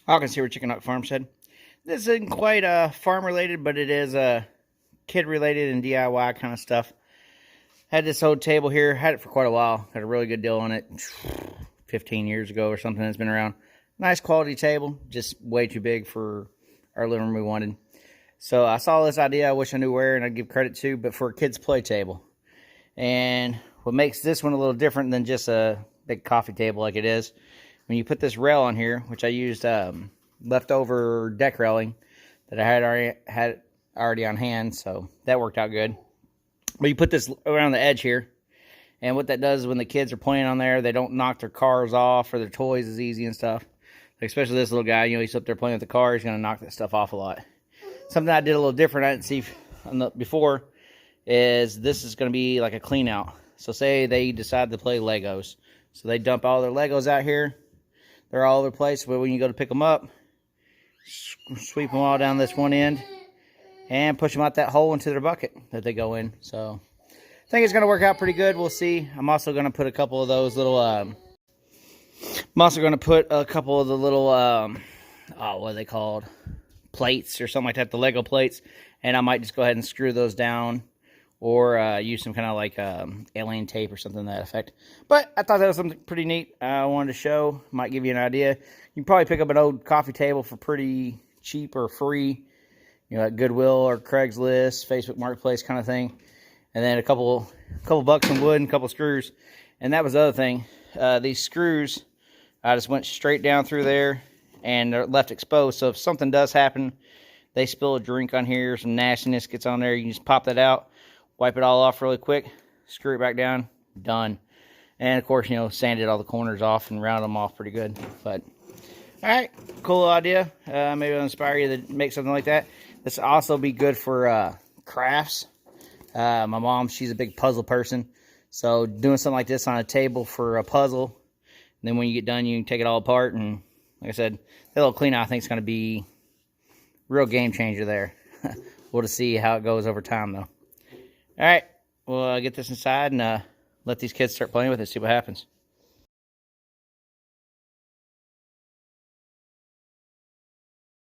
Hawkins here with Chickenhawkfarmstead. This isn't quite farm related, but it is kid related and DIY kind of stuff. Had this old table here, had it for quite a while. Got a really good deal on it 15 years ago or something. It's been around. Nice quality table, just way too big for our living room we wanted. So I saw this idea I wish I knew where, and I'd give credit to, but for a kid's play table. And what makes this one a little different than just a big coffee table like it is, when you put this rail on here, which I used leftover deck railing that I had already on hand, so that worked out good. But you put this around the edge here, and what that does is when the kids are playing on there, they don't knock their cars off or their toys as easy and stuff. Like especially this little guy, you know, he's up there playing with the car, he's going to knock that stuff off a lot. Something I did a little different I didn't see before is this is going to be like a clean out. So say they decide to play Legos. So they dump all their Legos out here. They're all over the place, but when you go to pick them up, sweep them all down this one end and push them out that hole into their bucket that they go in. So I think it's going to work out pretty good. We'll see. I'm also going to put a couple of those little what are they called? Plates or something like that, the Lego plates. And I might just go ahead and screw those down or use some kind of like alien tape or something to that effect. But I thought that was something pretty neat I wanted to show. Might give you an idea. You can probably pick up an old coffee table for pretty cheap or free, you know, at Goodwill or Craigslist, Facebook Marketplace kind of thing. And then a couple bucks in wood and a couple screws. And that was the other thing. These screws, I just went straight down through there and they're left exposed. So if something does happen, they spill a drink on here, some nastiness gets on there, you can just pop that out, wipe it all off really quick, screw it back down, done. And of course, you know, sanded all the corners off and round them off pretty good. But all right, cool idea. Maybe it'll inspire you to make something like that. This will also be good for crafts. My mom, she's a big puzzle person. So doing something like this on a table for a puzzle, and then when you get done, you can take it all apart. And like I said, that little clean out I think is going to be a real game changer there. We'll just see how it goes over time, though. All right, we'll get this inside and let these kids start playing with it, see what happens.